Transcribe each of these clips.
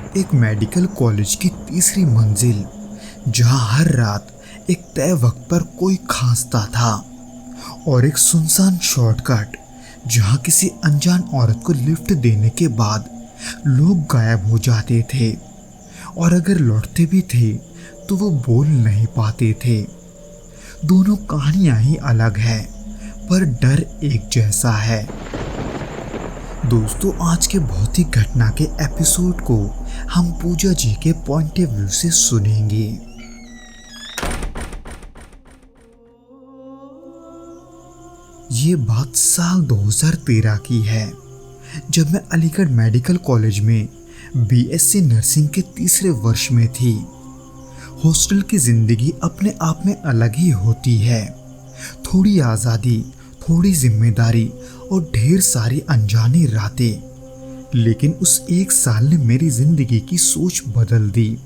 एक medical college की तीसरी मंजिल, जहां हर रात एक तय वक्त पर कोई खांसता था, और एक सुनसान शॉर्टकट जहां किसी अनजान औरत को लिफ्ट देने के बाद लोग गायब हो जाते थे, और अगर लौटते भी थे तो वो बोल नहीं पाते थे। दोनों कहानियां ही अलग है, पर डर एक जैसा है। दोस्तों, आज के भौतिक घटना के एपिसोड को हम पूजा जी के पॉइंट ऑफ व्यू से सुनेंगे। ये बात साल 2013 की है, जब मैं अलीगढ़ मेडिकल कॉलेज में बीएससी नर्सिंग के तीसरे वर्ष में थी। हॉस्टल की जिंदगी अपने आप में अलग ही होती है। थोड़ी आज़ादी, थोड़ी जिम्मेदारी और ढेर सारी अनजानी रातें। लेकिन उस एक साल ने मेरी जिंदगी की सोच बदल दी।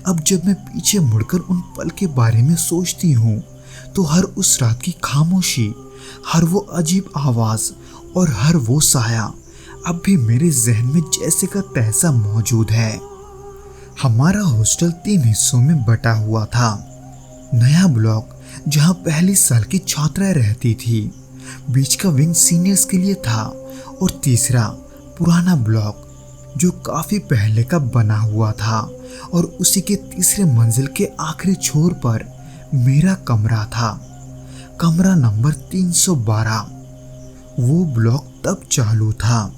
अब जब मैं पीछे मुड़कर उन पल के बारे में सोचती हूँ तो हर उस रात की खामोशी, हर वो अजीब आवाज और हर वो साया अब भी मेरे जहन में जैसे का तैसा मौजूद है। हमारा हॉस्टल 3 हिस्सों में बटा हुआ था। नया ब्लॉक जहां पहली साल की छात्राएं रहती थी, बीच का विंग सीनियर्स के लिए था, और तीसरा पुराना ब्लॉक जो काफी पहले का बना हुआ था, और उसी के तीसरे मंजिल के आखिरी छोर पर मेरा कमरा था, कमरा नंबर 312। वो ब्लॉक तब चालू था,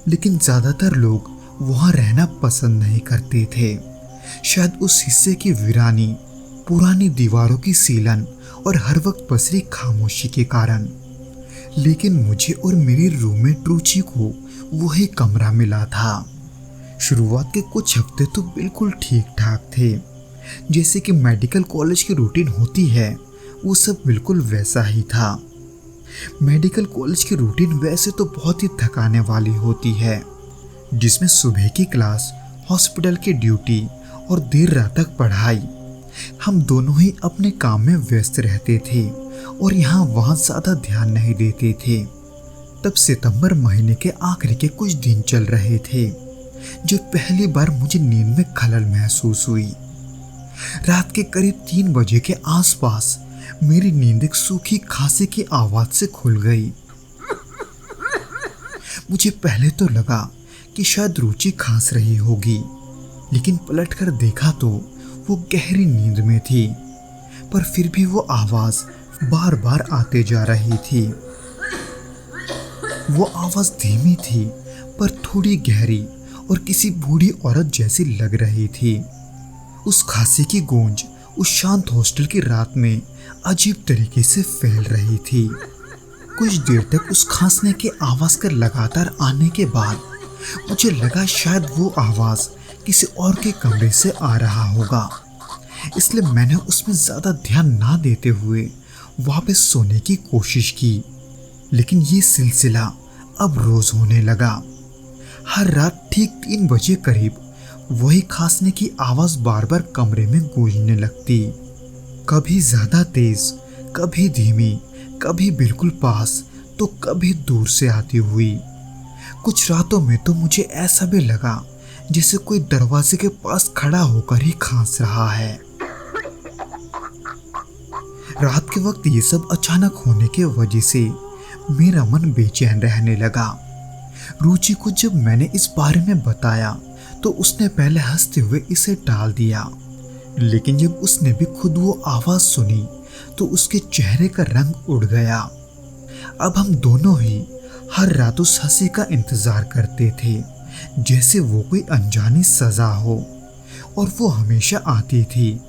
लेकिन ज्यादातर लोग वहां रहना पसंद नहीं करते थे। शायद उस हिस्से की वीरानी, पुरानी दीवारों की सीलन और हर वक्त पसरी खामोशी के कारण। लेकिन मुझे और मेरी रूममेट रुचि को वही कमरा मिला था। शुरुआत के कुछ हफ्ते तो बिल्कुल ठीक ठाक थे, जैसे कि मेडिकल कॉलेज की रूटीन होती है, वो सब बिल्कुल वैसा ही था। मेडिकल कॉलेज की रूटीन वैसे तो बहुत ही थकाने वाली होती है, जिसमें सुबह की क्लास, हॉस्पिटल की ड्यूटी और देर रात तक पढ़ाई। हम दोनों ही अपने काम में व्यस्त रहते थे और यहाँ वहाँ ज़्यादा ध्यान नहीं देते थे। तब सितंबर महीने के आखिरी के कुछ दिन चल रहे थे, जब पहली बार मुझे नींद में खलल महसूस हुई। रात के करीब 3 बजे के आसपास मेरी नींद एक सूखी खांसी की आवाज से खुल गई। मुझे पहले तो लगा कि शायद रुचि खांस रही होगी, लेकिन पलटकर देखा तो वो गहरी नींद में थी। पर फिर भी वो आवाज बार बार आते जा रही थी। वो आवाज धीमी थी, पर थोड़ी गहरी और किसी बूढ़ी औरत जैसी लग रही थी। उस खांसी की गूंज उस शांत हॉस्टल की रात में अजीब तरीके से फैल रही थी। कुछ देर तक उस खांसने के आवाज का लगातार आने के बाद मुझे लगा शायद वो आवाज किसी और के कमरे से आ रहा होगा, इसलिए मैंने उसमें ज्यादा ध्यान ना देते हुए वापस सोने की कोशिश की। लेकिन ये सिलसिला अब रोज होने लगा। हर रात ठीक 3 बजे करीब वही खांसने की आवाज बार बार कमरे में गूंजने लगती, कभी ज्यादा तेज, कभी धीमी, कभी बिल्कुल पास, तो कभी दूर से आती हुई। कुछ रातों में तो मुझे ऐसा भी लगा जैसे कोई दरवाजे के पास खड़ा होकर ही खांस रहा है। रात के वक्त ये सब अचानक होने के वजह से मेरा मन बेचैन रहने लगा। रुचि को जब मैंने इस बारे में बताया तो उसने पहले हंसते हुए इसे टाल दिया, लेकिन जब उसने भी खुद वो आवाज सुनी तो उसके चेहरे का रंग उड़ गया। अब हम दोनों ही हर रात उस हंसी का इंतजार करते थे, जैसे वो कोई अनजानी सजा हो, और वो हमेशा आती थी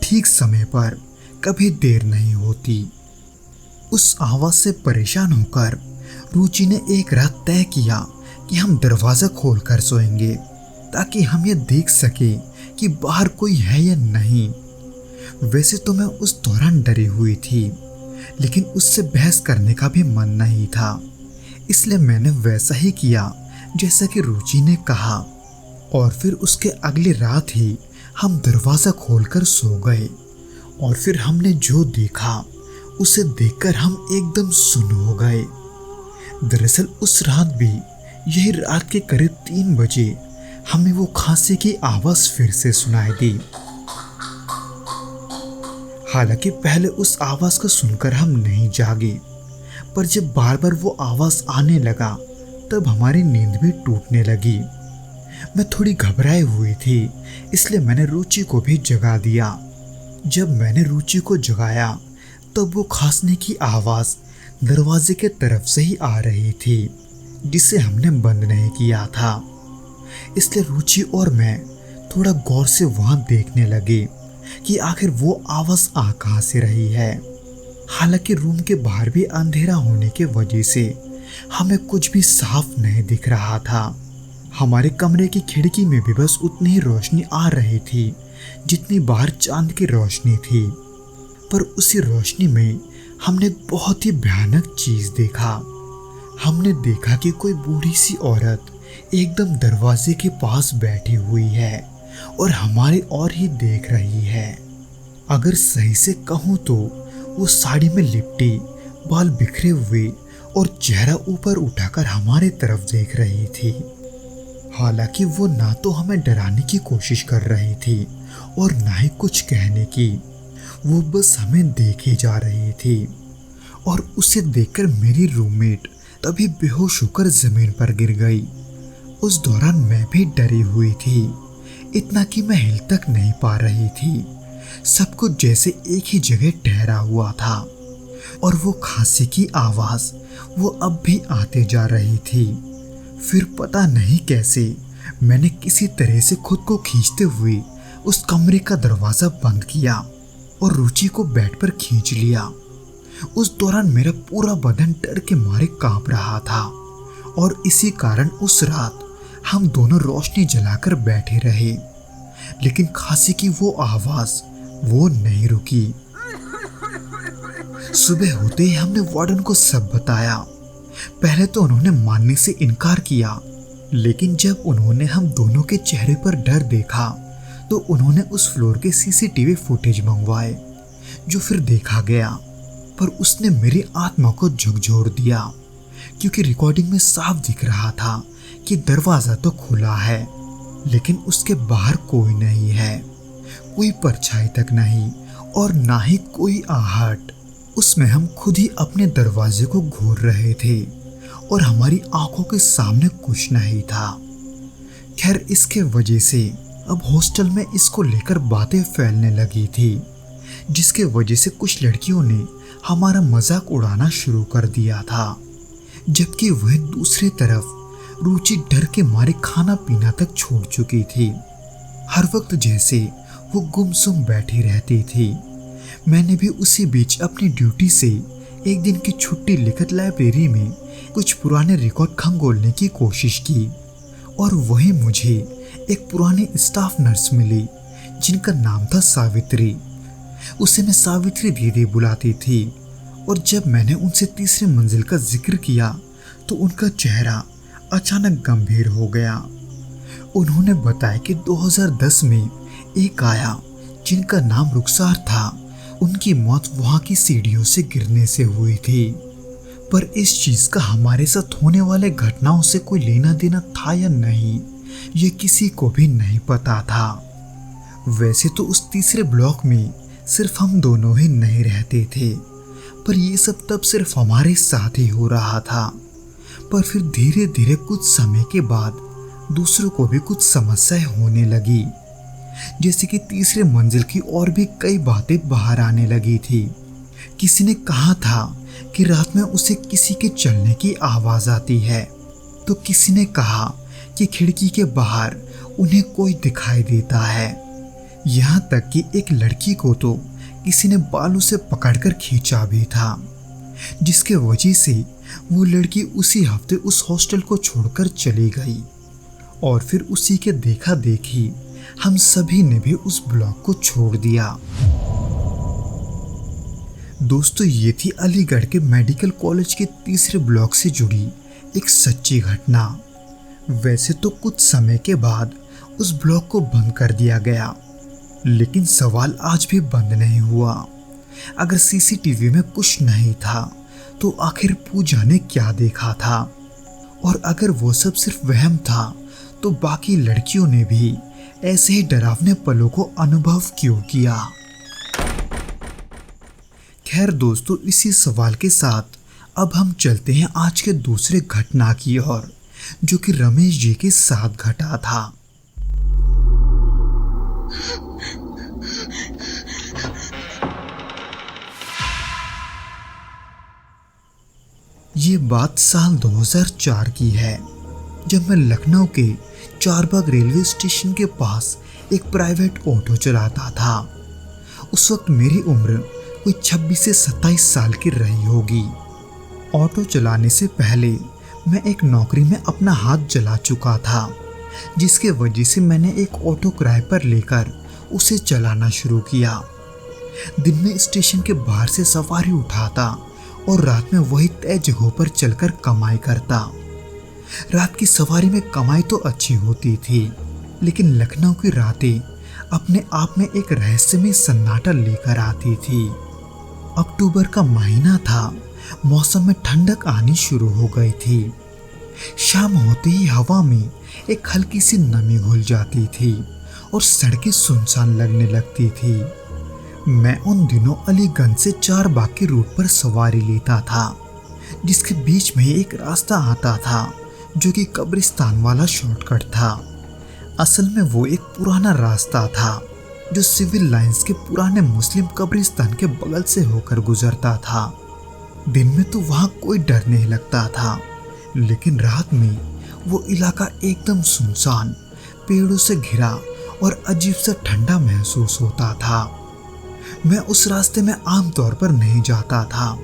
ठीक समय पर, कभी देर नहीं होती। उस आवाज से परेशान होकर रुचि ने एक रात तय किया कि हम दरवाजा खोलकर सोएंगे, ताकि हम ये देख सके कि बाहर कोई है या नहीं। वैसे तो मैं उस दौरान डरी हुई थी, लेकिन उससे बहस करने का भी मन नहीं था, इसलिए मैंने वैसा ही किया जैसा कि रुचि ने कहा। और फिर उसके अगली रात ही हम दरवाजा खोलकर सो गए, और फिर हमने जो देखा उसे देखकर हम एकदम सुन्न हो गए। दरअसल उस रात भी यही रात के करीब 3 बजे हमें वो खांसी की आवाज फिर से सुनाई दी। हालांकि पहले उस आवाज को सुनकर हम नहीं जागे, पर जब बार बार वो आवाज आने लगा तब हमारी नींद भी टूटने लगी। मैं थोड़ी घबराई हुई थी, इसलिए मैंने रुचि को भी जगा दिया। जब मैंने रुचि को जगाया तब वो खांसने की आवाज दरवाजे के तरफ से ही आ रही थी, जिसे हमने बंद नहीं किया था। इसलिए रुचि और मैं थोड़ा गौर से वहां देखने लगे कि आखिर वो आवाज आ कहां से रही है। हालांकि रूम के बाहर भी अंधेरा होने की वजह से हमें कुछ भी साफ नहीं दिख रहा था। हमारे कमरे की खिड़की में भी बस उतनी ही रोशनी आ रही थी जितनी बाहर चांद की रोशनी थी। पर उसी रोशनी में हमने बहुत ही भयानक चीज देखा। हमने देखा कि कोई बूढ़ी सी औरत एकदम दरवाजे के पास बैठी हुई है और हमारी ओर ही देख रही है। अगर सही से कहूँ तो वो साड़ी में लिपटी, बाल बिखरे हुए और चेहरा ऊपर उठाकर हमारे तरफ देख रही थी। हालांकि वो ना तो हमें डराने की कोशिश कर रही थी और ना ही कुछ कहने की, वो बस हमें देखे जा रही थी। और उसे देखकर मेरी रूममेट तभी बेहोश होकर जमीन पर गिर गई। उस दौरान मैं भी डरी हुई थी, इतना कि मैं हिल तक नहीं पा रही थी। सब कुछ जैसे एक ही जगह ठहरा हुआ था और वो खांसी की आवाज वो अब भी आते जा रही थी। फिर पता नहीं कैसे मैंने किसी तरह से खुद को खींचते हुए उस कमरे का दरवाजा बंद किया और रुचि को बेड पर खींच लिया। उस दौरान मेरा पूरा बदन डर के मारे कांप रहा था और इसी कारण उस रात हम दोनों रोशनी जलाकर बैठे रहे। लेकिन खांसी की वो आवाज वो नहीं रुकी। सुबह होते ही हमने वार्डन को सब बताया। पहले तो उन्होंने मानने से इनकार किया, लेकिन जब उन्होंने हम दोनों के चेहरे पर डर देखा तो उन्होंने उस फ्लोर के सीसीटीवी फुटेज मंगवाए, जो फिर देखा गया। पर उसने मेरी आत्मा को झकझोर दिया, क्योंकि रिकॉर्डिंग में साफ दिख रहा था कि दरवाजा तो खुला है, लेकिन उसके बाहर कोई नहीं है, कोई परछाई तक नहीं और ना ही कोई आहट। उसमें हम खुद ही अपने दरवाजे को घूर रहे थे और हमारी आंखों के सामने कुछ नहीं था। खैर, इसके वजह से अब हॉस्टल में इसको लेकर बातें फैलने लगी थी, जिसके वजह से कुछ लड़कियों ने हमारा मजाक उड़ाना शुरू कर दिया था। जबकि वह दूसरी तरफ रुचि डर के मारे खाना पीना तक छोड़ चुकी थी। हर वक्त जैसे वो गुमसुम बैठी रहती थी। मैंने भी उसी बीच अपनी ड्यूटी से एक दिन की छुट्टी लेकर लाइब्रेरी में कुछ पुराने रिकॉर्ड खंगोलने की कोशिश की और वहीं मुझे एक पुरानी स्टाफ नर्स मिली जिनका नाम था सावित्री। उसे मैं सावित्री दीदी बुलाती थी और जब मैंने उनसे तीसरी मंजिल का जिक्र किया तो उनका चेहरा अचानक गंभीर हो गया। उन्होंने बताया कि 2010 में एक आया जिनका नाम रुखसार था, उनकी मौत वहां की सीढ़ियों से गिरने से हुई थी। पर इस चीज का हमारे साथ होने वाले घटनाओं से कोई लेना देना था या नहीं, ये किसी को भी नहीं पता था। वैसे तो उस तीसरे ब्लॉक में सिर्फ हम दोनों ही नहीं रहते थे, पर ये सब तब सिर्फ हमारे साथ ही हो रहा था। पर फिर धीरे धीरे कुछ समय के बाद दूसरों को भी कुछ समस्याएं होने लगी, जैसे कि तीसरे मंजिल की और भी कई बातें बाहर आने लगी थी। किसी ने कहा था कि रात में उसे किसी के चलने की आवाज आती है, तो किसी ने कहा कि खिड़की के बाहर उन्हें कोई दिखाई देता है। यहाँ तक कि एक लड़की को तो किसी ने बालों से पकड़कर खींचा भी था, जिसके वजह से वो लड़की उसी हफ्ते उस हॉस्टल को छोड़कर चली गई। और फिर उसी के देखा देखी हम सभी ने भी उस ब्लॉक को छोड़ दिया। दोस्तों, ये थी अलीगढ़ के मेडिकल कॉलेज के तीसरे ब्लॉक से जुड़ी एक सच्ची घटना। वैसे तो कुछ समय के बाद उस ब्लॉक को बंद कर दिया गया, लेकिन सवाल आज भी बंद नहीं हुआ। अगर सीसीटीवी में कुछ नहीं था तो आखिर पूजा ने क्या देखा था? और अगर वो सब सिर्फ वहम था तो बाकी लड़कियों ने भी ऐसे ही डरावने पलों को अनुभव क्यों किया। खैर दोस्तों, इसी सवाल के साथ अब हम चलते हैं आज के दूसरे घटना की ओर, जो कि रमेश जी के साथ घटा था। ये बात साल 2004 की है, जब मैं लखनऊ के चारबाग रेलवे स्टेशन के पास एक प्राइवेट ऑटो चलाता था। उस वक्त मेरी उम्र कोई 26 से 27 साल की रही होगी। ऑटो चलाने से पहले मैं एक नौकरी में अपना हाथ जला चुका था, जिसके वजह से मैंने एक ऑटो किराए पर लेकर उसे चलाना शुरू किया। दिन में स्टेशन के बाहर से सवारी उठाता और रात में वही तय जगहों पर चलकर कमाई करता। रात की सवारी में कमाई तो अच्छी होती थी, लेकिन लखनऊ की रातें अपने आप में एक रहस्यमय सन्नाटा लेकर आती थी। अक्टूबर का महीना था, मौसम में ठंडक आनी शुरू हो गई थी। शाम होते ही हवा में एक हल्की सी नमी घुल जाती थी और सड़कें सुनसान लगने लगती थी। मैं उन दिनों अलीगंज से चारबाग के रूट पर सवारी लेता था, जिसके बीच में एक रास्ता आता था जो कि कब्रिस्तान वाला शॉर्टकट था। असल में वो एक पुराना रास्ता था जो सिविल लाइंस के पुराने मुस्लिम कब्रिस्तान के बगल से होकर गुजरता था। दिन में तो वहाँ कोई डर नहीं लगता था, लेकिन रात में वो इलाका एकदम सुनसान, पेड़ों से घिरा और अजीब सा ठंडा महसूस होता था। मैं उस रास्ते में आमतौर पर नहीं जाता था,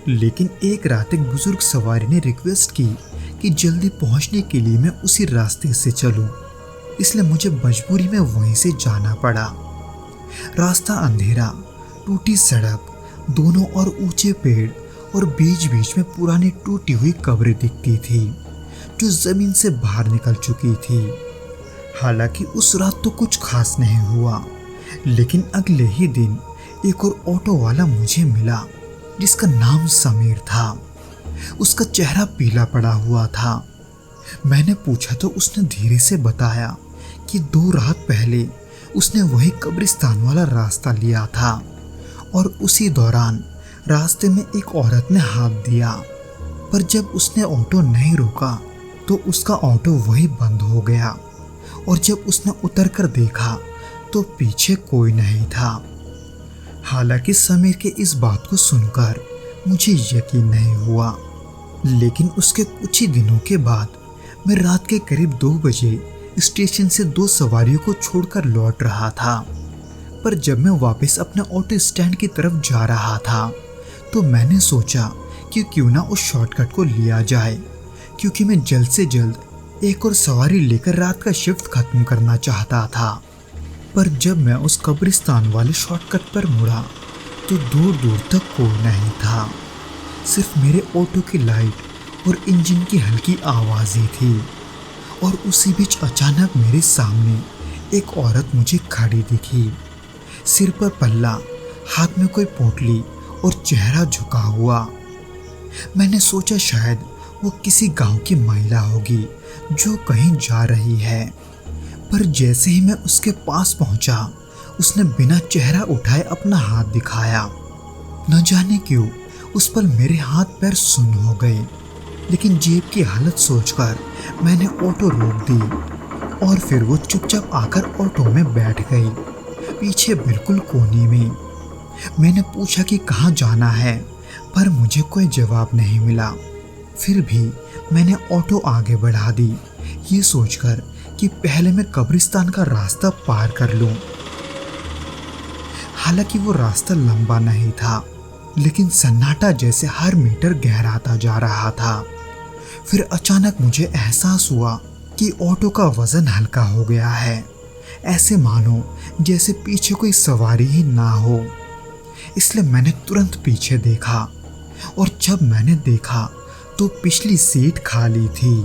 लेकिन एक रात एक बुजुर्ग सवारी ने रिक्वेस्ट की कि जल्दी पहुंचने के लिए मैं उसी रास्ते से चलूं, इसलिए मुझे मजबूरी में वहीं से जाना पड़ा। रास्ता अंधेरा, टूटी सड़क, दोनों ओर ऊंचे पेड़ और बीच बीच में पुरानी टूटी हुई कब्रें दिखती थी जो जमीन से बाहर निकल चुकी थी। हालांकि उस रात तो कुछ खास नहीं हुआ, लेकिन अगले ही दिन एक और ऑटो वाला मुझे मिला जिसका नाम समीर था। उसका चेहरा पीला पड़ा हुआ था। मैंने पूछा तो उसने धीरे से बताया कि 2 रात पहले उसने वही कब्रिस्तान वाला रास्ता लिया था और उसी दौरान रास्ते में एक औरत ने हाथ दिया, पर जब उसने ऑटो नहीं रोका तो उसका ऑटो वही बंद हो गया और जब उसने उतरकर देखा तो पीछे कोई नहीं था। हालांकि समीर के इस बात को सुनकर मुझे यकीन नहीं हुआ, लेकिन उसके कुछ ही दिनों के बाद मैं रात के करीब 2 बजे स्टेशन से 2 सवारियों को छोड़कर लौट रहा था। पर जब मैं वापस अपने ऑटो स्टैंड की तरफ जा रहा था तो मैंने सोचा कि क्यों ना उस शॉर्टकट को लिया जाए, क्योंकि मैं जल्द से जल्द एक और सवारी लेकर रात का शिफ्ट खत्म करना चाहता था। पर जब मैं उस कब्रिस्तान वाले शॉर्टकट पर मुड़ा तो दूर दूर तक कोई नहीं था, सिर्फ मेरे ऑटो की लाइट और इंजन की हल्की आवाज़ें थी। और उसी बीच अचानक मेरे सामने एक औरत मुझे खड़ी दिखी, सिर पर पल्ला, हाथ में कोई पोटली और चेहरा झुका हुआ। मैंने सोचा शायद वो किसी गांव की महिला होगी जो कहीं जा रही है, पर जैसे ही मैं उसके पास पहुंचा उसने बिना चेहरा उठाए अपना हाथ दिखाया। न जाने क्यों उस पर मेरे हाथ पैर सुन्न हो गए, लेकिन जेब की हालत सोचकर मैंने ऑटो रोक दी और फिर वो चुपचाप आकर ऑटो में बैठ गई, पीछे बिल्कुल कोने में। मैंने पूछा कि कहाँ जाना है, पर मुझे कोई जवाब नहीं मिला। फिर भी मैंने ऑटो आगे बढ़ा दी, ये सोचकर कि पहले मैं कब्रिस्तान का रास्ता पार कर लूं। हालांकि वो रास्ता लंबा नहीं था, लेकिन सन्नाटा जैसे हर मीटर गहराता जा रहा था। फिर अचानक मुझे एहसास हुआ कि ऑटो का वजन हल्का हो गया है, ऐसे मानो जैसे पीछे कोई सवारी ही ना हो। इसलिए मैंने तुरंत पीछे देखा और जब मैंने देखा तो पिछली सीट खाली थी।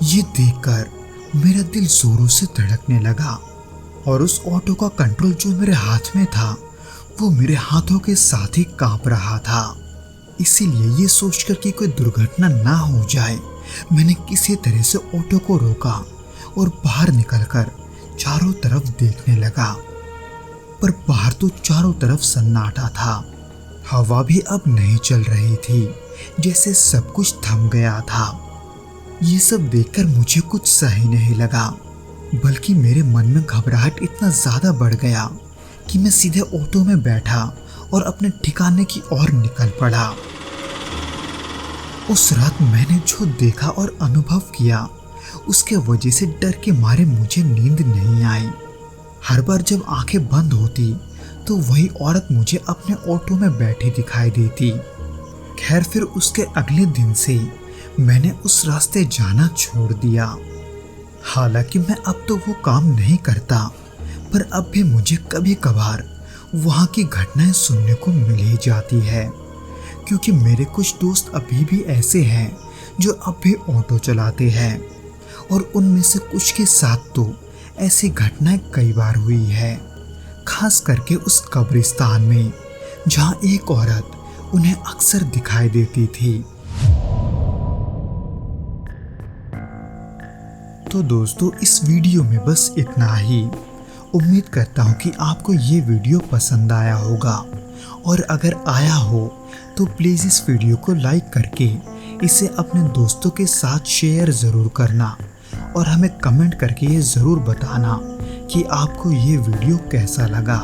ये देखकर मेरा दिल जोरों से धड़कने लगा और उस ऑटो का कंट्रोल जो मेरे हाथ में था वो मेरे हाथों के साथ ही कांप रहा था। इसीलिए ये सोचकर कि कोई दुर्घटना ना हो जाए, मैंने किसी तरह से ऑटो को रोका और बाहर निकलकर चारों तरफ देखने लगा। पर बाहर तो चारों तरफ सन्नाटा था। हवा भी अब नहीं चल रही थी, जैसे सब कुछ थम गया था। ये सब देखकर मुझे कुछ सही नहीं लगा, बल्कि मेरे मन में घबराहट इतना ज्यादा बढ़ गया कि मैं सीधे ऑटो में बैठा और अपने ठिकाने की ओर निकल पड़ा। उस रात मैंने जो देखा और अनुभव किया, उसके वजह से डर के मारे मुझे नींद नहीं आई। हर बार जब आंखें बंद होती तो वही औरत मुझे अपने ऑटो में बैठी दिखाई देती। खैर, फिर उसके अगले दिन से मैंने उस रास्ते जाना छोड़ दिया। हालांकि मैं अब तो वो काम नहीं करता, पर अब भी मुझे कभी कभार वहाँ की घटनाएं सुनने को मिल ही जाती है, क्योंकि मेरे कुछ दोस्त अभी भी ऐसे हैं जो अब भी ऑटो चलाते हैं, और उनमें से कुछ के साथ तो ऐसी घटनाएं कई बार हुई है, खास करके उस कब्रिस्तान में जहाँ एक औरत उन्हें अक्सर दिखाई देती थी। तो दोस्तों, इस वीडियो में बस इतना ही। उम्मीद करता हूँ कि आपको ये वीडियो पसंद आया होगा, और अगर आया हो तो प्लीज़ इस वीडियो को लाइक करके इसे अपने दोस्तों के साथ शेयर ज़रूर करना, और हमें कमेंट करके ये ज़रूर बताना कि आपको ये वीडियो कैसा लगा।